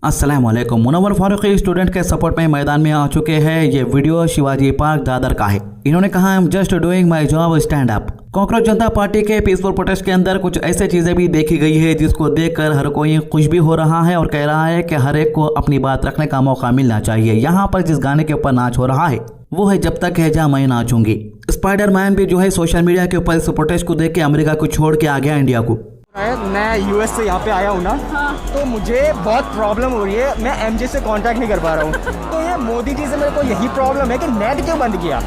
अस्सलाम वालेकुम। मुनव्वर फारूकी स्टूडेंट के सपोर्ट में मैदान में आ चुके हैं। ये वीडियो शिवाजी पार्क दादर का है। इन्होंने कहा I am just doing my job stand up. Cockroach Janata party के पीसफुल प्रोटेस्ट के अंदर कुछ ऐसी चीजें भी देखी गई है जिसको देखकर हर कोई खुश भी हो रहा है और कह रहा है कि हर एक को अपनी बात रखने का मौका मिलना चाहिए। यहाँ पर जिस गाने के ऊपर नाच हो रहा है वो है जब तक है जा मैं नाचूंगी। स्पाइडरमैन भी जो है सोशल मीडिया के ऊपर इस प्रोटेस्ट को देख के अमेरिका को छोड़ के आ गया इंडिया को। मैं यूएस से यहाँ पे आया हूँ ना, तो मुझे बहुत प्रॉब्लम हो रही है। मैं एमजे से कांटेक्ट नहीं कर पा रहा हूँ। तो ये मोदी जी से मेरे को यही प्रॉब्लम है कि नेट क्यों बंद किया।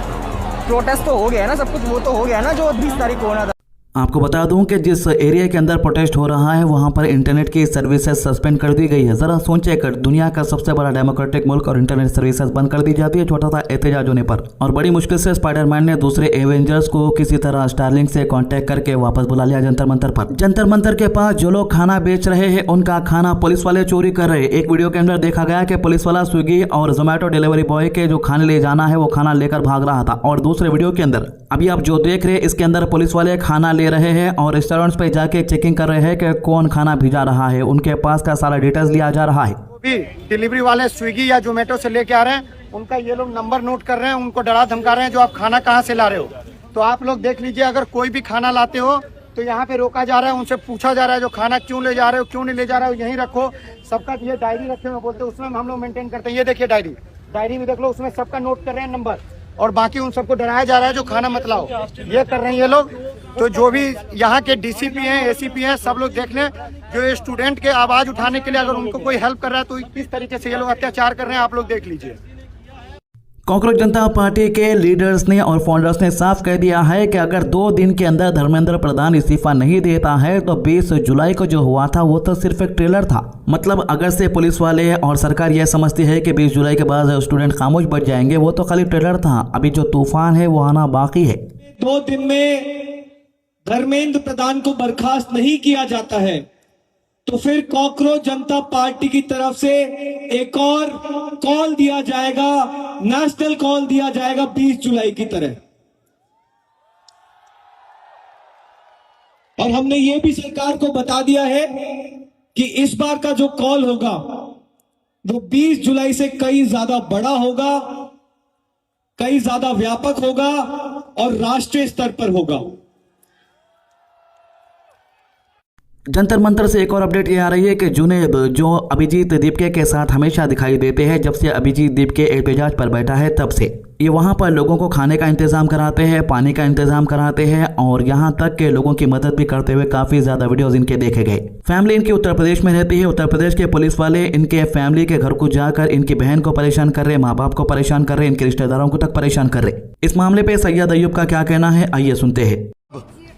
प्रोटेस्ट तो हो गया है ना, सब कुछ वो तो हो गया ना जो 20 तारीख को होना था। आपको बता दूं कि जिस एरिया के अंदर प्रोटेस्ट हो रहा है वहां पर इंटरनेट की सर्विसेज सस्पेंड कर दी गई है। जरा सोचे कर दुनिया का सबसे बड़ा डेमोक्रेटिक मुल्क और इंटरनेट सर्विसेज बंद कर दी जाती है छोटा सा एहतजाज होने पर। और बड़ी मुश्किल से स्पाइडरमैन ने दूसरे एवेंजर्स को किसी तरह स्टारलिंक से कांटेक्ट करके वापस बुला लिया जंतर मंतर पर। जंतर मंतर के पास जो लोग खाना बेच रहे हैं उनका खाना पुलिस वाले चोरी कर रहे हैं। एक वीडियो के अंदर देखा गया कि पुलिस वाला स्विगी और जोमेटो डिलीवरी बॉय के जो खाने ले जाना है वो खाना लेकर भाग रहा था। और दूसरे वीडियो के अंदर अभी आप जो देख रहे हैं इसके अंदर पुलिस वाले खाना ले रहे हैं और रेस्टोरेंट्स पे जाके चेकिंग कर रहे हैं कि कौन खाना भेजा रहा है। उनके पास का सारा डिटेल्स लिया जा रहा है। भी डिलीवरी वाले स्विगी या जोमेटो से लेके आ रहे हैं, उनका ये लोग नंबर नोट कर रहे हैं, उनको डरा धमका रहे हैं जो आप खाना कहाँ से ला रहे हो। तो आप लोग देख लीजिए, अगर कोई भी खाना लाते हो तो यहाँ पे रोका जा रहा है, उनसे पूछा जा रहा है जो खाना क्यों ले जा रहे हो, क्यों नहीं ले जा रहे हो, यहीं रखो। सबका ये डायरी रखे हुए बोलते हैं, उसमें हम लोग मेंटेन करते हैं। ये देखिए डायरी भी देख लो, उसमें सबका नोट कर रहे हैं नंबर। और बाकी उन सबको डराया जा रहा है जो खाना मत लाओ, ये कर रहे हैं ये लोग। तो जो भी यहाँ के डीसीपी हैं, एसीपी हैं, सब लोग देख लें जो ये स्टूडेंट के आवाज उठाने के लिए अगर उनको कोई हेल्प कर रहा है तो किस तरीके से ये लोग अत्याचार कर रहे हैं, आप लोग देख लीजिए। कॉकरोच जनता पार्टी के लीडर्स ने और फाउंडर्स ने साफ कह दिया है कि अगर 2 दिन के अंदर धर्मेंद्र प्रधान इस्तीफा नहीं देता है तो 20 जुलाई को जो हुआ था वो तो सिर्फ एक ट्रेलर था। मतलब अगर से पुलिस वाले और सरकार यह समझती है कि 20 जुलाई के बाद स्टूडेंट खामोश बैठ जाएंगे, वो तो खाली ट्रेलर था। अभी जो तूफान है वो आना बाकी है। 2 दिन में धर्मेंद्र प्रधान को बर्खास्त नहीं किया जाता है तो फिर कॉकरोच जनता पार्टी की तरफ से एक और कॉल दिया जाएगा, नेशनल कॉल दिया जाएगा 20 जुलाई की तरह। और हमने ये भी सरकार को बता दिया है कि इस बार का जो कॉल होगा वो 20 जुलाई से कई ज्यादा बड़ा होगा, कई ज्यादा व्यापक होगा और राष्ट्रीय स्तर पर होगा। जंतर मंतर से एक और अपडेट ये आ रही है कि जुनैद जो अभिजीत दीपके के साथ हमेशा दिखाई देते हैं, जब से अभिजीत दीपके एहतजाज पर बैठा है तब से ये वहां पर लोगों को खाने का इंतजाम कराते हैं, पानी का इंतजाम कराते हैं और यहां तक के लोगों की मदद भी करते हुए काफी ज्यादा वीडियोस इनके देखे गए। फैमिली इनकी उत्तर प्रदेश में रहती है। उत्तर प्रदेश के पुलिस वाले इनके फैमिली के घर को जाकर इनकी बहन को परेशान कर रहे, माँ बाप को परेशान कर रहे, इनके रिश्तेदारों को तक परेशान कर रहे। इस मामले पे सैयद अय्यूब का क्या कहना है, आइए सुनते हैं।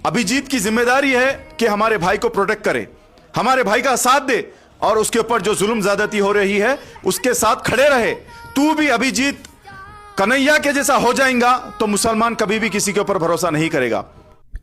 अभिजीत की जिम्मेदारी है कि हमारे भाई को प्रोटेक्ट करे, हमारे भाई का साथ दे और उसके ऊपर जो जुल्म ज्यादती हो रही है उसके साथ खड़े रहे। तू भी अभिजीत कन्हैया के जैसा हो जाएगा तो मुसलमान कभी भी किसी के ऊपर भरोसा नहीं करेगा।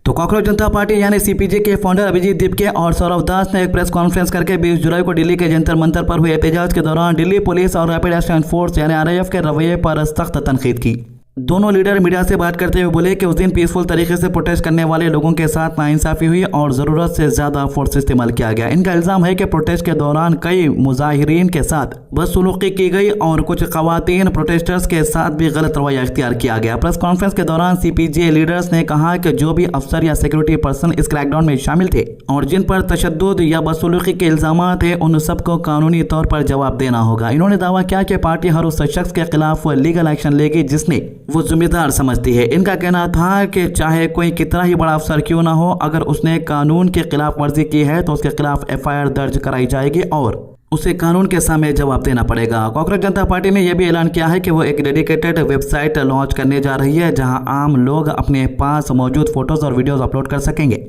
तो कॉकरोच जनता पार्टी यानी सीपीजे के फाउंडर अभिजीत दीपके और सौरभ दास ने एक प्रेस कॉन्फ्रेंस करके 20 जुलाई को दिल्ली के जंतर मंतर पर हुए एहतजाज के दौरान दिल्ली पुलिस और रैपिड एक्शन फोर्स यानी आरआईएफ के रवैये पर सख्त तनकीद की। दोनों लीडर मीडिया से बात करते हुए बोले कि उस दिन पीसफुल तरीके से प्रोटेस्ट करने वाले लोगों के साथ नाइंसाफी हुई और ज़रूरत से ज़्यादा फोर्स इस्तेमाल किया गया। इनका इल्ज़ाम है कि प्रोटेस्ट के दौरान कई मुजाहिरीन के साथ बदसलूकी की गई और कुछ खवातीन प्रोटेस्टर्स के साथ भी गलत रवैया इख्तियार किया गया। प्रेस कॉन्फ्रेंस के दौरान सीपीजे लीडर्स ने कहा कि जो भी अफसर या सिक्योरिटी पर्सन इस क्रैकडाउन में शामिल थे और जिन पर तशद्दुद या बदसलूकी के इल्ज़ाम थे उन सबको कानूनी तौर पर जवाब देना होगा। इन्होंने दावा किया कि पार्टी हर उस शख्स के खिलाफ लीगल एक्शन लेगी जिसने वो जिम्मेदार समझती है। इनका कहना था कि चाहे कोई कितना ही बड़ा अफसर क्यों ना हो, अगर उसने कानून की खिलाफ वर्जी की है तो उसके खिलाफ एफआईआर दर्ज कराई जाएगी और उसे कानून के सामने जवाब देना पड़ेगा। कॉकरोच जनता पार्टी ने यह भी ऐलान किया है कि वो एक डेडिकेटेड वेबसाइट लॉन्च करने जा रही है जहां आम लोग अपने पास मौजूद फोटोज और वीडियोज अपलोड कर सकेंगे।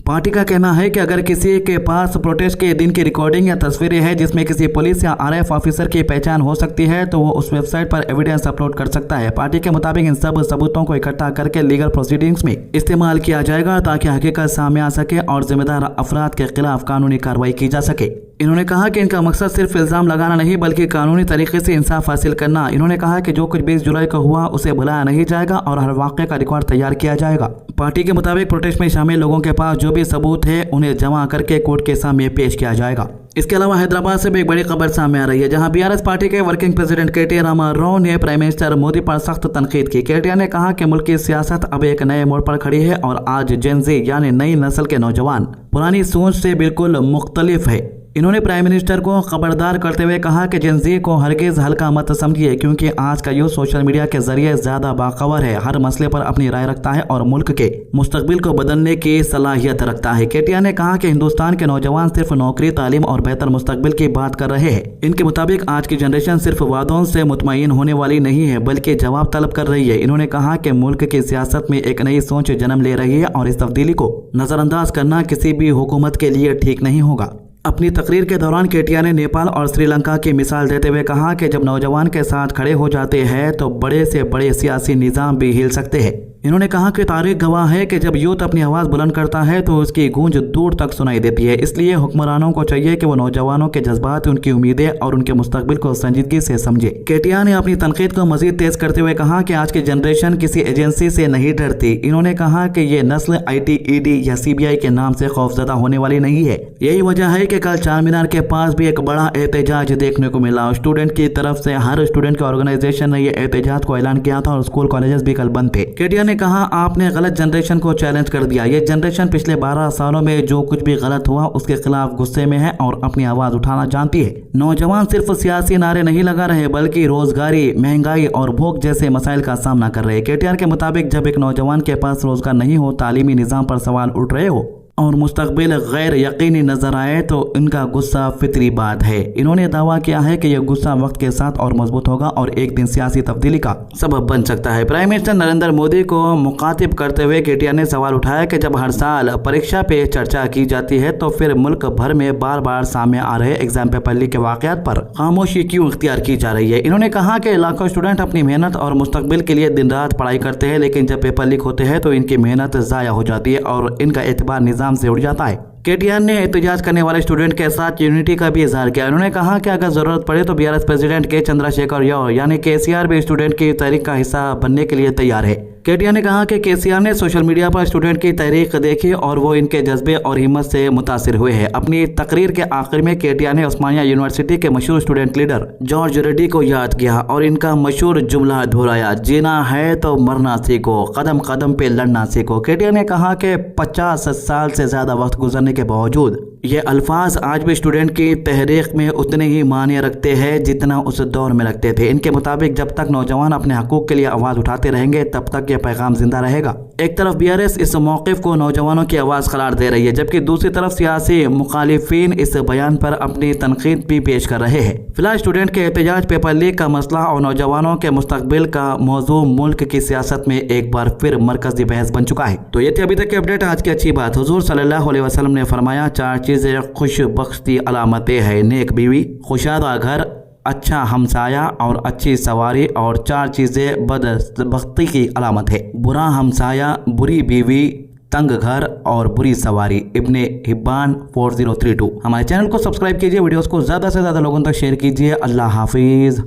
पार्टी का कहना है कि अगर किसी के पास प्रोटेस्ट के दिन की रिकॉर्डिंग या तस्वीरें हैं जिसमें किसी पुलिस या आरआईएफ ऑफिसर की पहचान हो सकती है तो वो उस वेबसाइट पर एविडेंस अपलोड कर सकता है। पार्टी के मुताबिक इन सब सबूतों को इकट्ठा करके लीगल प्रोसीडिंग्स में इस्तेमाल किया जाएगा ताकि हकीकत सामने आ सके और जिम्मेदार अफराद के खिलाफ कानूनी कार्रवाई की जा सके। इन्होंने कहा कि इनका मकसद सिर्फ इल्ज़ाम लगाना नहीं बल्कि कानूनी तरीके से इंसाफ हासिल करना। इन्होंने कहा कि जो कुछ 20 जुलाई को हुआ उसे भुलाया नहीं जाएगा और हर वाक़े का रिकॉर्ड तैयार किया जाएगा। पार्टी के मुताबिक प्रोटेस्ट में शामिल लोगों के पास जो भी सबूत है उन्हें जमा करके कोर्ट के सामने पेश किया जाएगा। इसके अलावा हैदराबाद से भी एक बड़ी खबर सामने आ रही है, जहां बीआरएस पार्टी के वर्किंग प्रेसिडेंट केटी रामाराव ने प्राइम मिनिस्टर मोदी पर सख्त तनकीद की। केटीआर ने कहा कि मुल्क की सियासत अब एक नए मोड़ पर खड़ी है और आज जेन ज़ी यानी नई नस्ल के नौजवान पुरानी सोच से बिल्कुल मुख्तलिफ है। इन्होंने प्राइम मिनिस्टर को खबरदार करते हुए कहा कि जेन ज़ी को हरगिज हल्का मत समझिए, क्योंकि आज का युग सोशल मीडिया के जरिए ज्यादा बाखबर है, हर मसले पर अपनी राय रखता है और मुल्क के मुस्तकबिल को बदलने की सलाहियत रखता है। केटीआर ने कहा कि हिंदुस्तान के नौजवान सिर्फ नौकरी, तालीम और बेहतर मुस्तकबिल की बात कर रहे हैं। इनके मुताबिक आज की जनरेशन सिर्फ वादों से मुतमईन होने वाली नहीं है, बल्कि जवाब तलब कर रही है। इन्होंने कहा कि मुल्क की सियासत में एक नई सोच जन्म ले रही है और इस तब्दीली को नजरअंदाज करना किसी भी हुकूमत के लिए ठीक नहीं होगा। अपनी तकरीर के दौरान केटीआर ने नेपाल और श्रीलंका की मिसाल देते हुए कहा कि जब नौजवान के साथ खड़े हो जाते हैं तो बड़े से बड़े सियासी निज़ाम भी हिल सकते हैं। इन्होंने कहा कि तारीख गवाह है कि जब यूथ अपनी आवाज़ बुलंद करता है तो उसकी गूंज दूर तक सुनाई देती है। इसलिए हुक्मरानों को चाहिए कि वो नौजवानों के जज्बात, उनकी उम्मीदें और उनके मुस्तकबिल को संजीदगी से समझे। केटीआर ने अपनी तनकीद को मजीद तेज करते हुए कहा कि आज की जनरेशन किसी एजेंसी से नहीं डरती। इन्होंने कहा कि ये नस्ल IT, ED या CBI के नाम से खौफजदा होने वाली नहीं है। यही वजह है कि कल चार मीनार के पास भी एक बड़ा एहतजाज देखने को मिला। स्टूडेंट की तरफ से हर स्टूडेंट के ऑर्गेनाइजेशन ने यह एहतजाज को ऐलान किया था और स्कूल कॉलेजेस भी कल बंद थे। केटीआर ने कहा, आपने गलत जनरेशन को चैलेंज कर दिया। ये जनरेशन पिछले 12 सालों में जो कुछ भी गलत हुआ उसके खिलाफ गुस्से में है और अपनी आवाज उठाना जानती है। नौजवान सिर्फ सियासी नारे नहीं लगा रहे बल्कि रोजगारी, महंगाई और भूख जैसे मसाइल का सामना कर रहे। केटीआर के मुताबिक जब एक नौजवान के पास रोजगार नहीं हो, तालीमी निज़ाम पर सवाल उठ रहे हो और मुस्तकबिल गैर यकीनी नजर आए तो इनका गुस्सा फितरी बात है। इन्होंने दावा किया है कि यह गुस्सा वक्त के साथ और मजबूत होगा और एक दिन सियासी तब्दीली का सबब बन सकता है। प्राइम मिनिस्टर नरेंद्र मोदी को मुखातिब करते हुए केटीआर ने सवाल उठाया कि जब हर साल परीक्षा पे चर्चा की जाती है तो फिर मुल्क भर में बार बार सामने आ रहे एग्जाम पेपर लीक के वाकयात पर खामोशी क्यों इख्तियार की जा रही है। इन्होंने कहा कि लाखों स्टूडेंट अपनी मेहनत और मुस्तकबिल के लिए दिन रात पढ़ाई करते हैं, लेकिन जब पेपर लीक होते हैं तो इनकी मेहनत ज़ाया हो जाती है और इनका एतबार निज़ाम से उड़ जाता है। केटीआर ने एहतजाज करने वाले स्टूडेंट के साथ यूनिटी का भी इजहार किया। उन्होंने कहा कि अगर जरूरत पड़े तो बीआरएस प्रेसिडेंट के चंद्रशेखर राव यानी केसीआर भी स्टूडेंट की तहरीक का हिस्सा बनने के लिए तैयार है। केटीआर ने कहा कि केसीआर ने सोशल मीडिया पर स्टूडेंट की तहरीक देखी और वो इनके जज्बे और हिम्मत से मुतासिर हुए हैं। अपनी तकरीर के आखिर में केटीआर ने उस्मानिया यूनिवर्सिटी के मशहूर स्टूडेंट लीडर जॉर्ज रेड्डी को याद किया और इनका मशहूर जुमला दोहराया, जीना है तो मरना सीखो, कदम कदम पे लड़ना सीखो। केटीआर ने कहा कि 50 साल से ज्यादा वक्त गुजरने के बावजूद ये अल्फाज आज भी स्टूडेंट की तहरीक में उतने ही मायने रखते हैं जितना उस दौर में रखते थे। इनके मुताबिक जब तक नौजवान अपने हकूक के लिए आवाज उठाते रहेंगे तब तक ये पैगाम जिंदा रहेगा। एक तरफ बीआरएस इस मौक़िफ़ को नौजवानों की आवाज करार दे रही है, जबकि दूसरी तरफ सियासी मुखालिफिन इस बयान पर अपनी तनकीद भी पेश कर रहे हैं। फिलहाल स्टूडेंट के एहतजाज, पेपर लीक का मसला और नौजवानों के मुस्तकबिल का मौजू मुल्क की सियासत में एक बार फिर मरकजी बहस बन चुका है। तो ये थी अभी तक की अपडेट। आज की अच्छी बात, हुजूर सल्लल्लाहु अलैहि वसल्लम ने फरमाया, 4 चीज़ें खुशबख्ती अलामतें हैं, नेक बीवी, खुशादा घर, अच्छा हमसाया और अच्छी सवारी, और 4 चीज़ें बदबख्ती की अलामत है, बुरा हमसाया, बुरी बीवी, तंग घर और बुरी सवारी। इब्ने हिब्बान 4032। हमारे चैनल को सब्सक्राइब कीजिए, वीडियोस को ज़्यादा से ज़्यादा लोगों तक शेयर कीजिए। अल्लाह हाफिज़।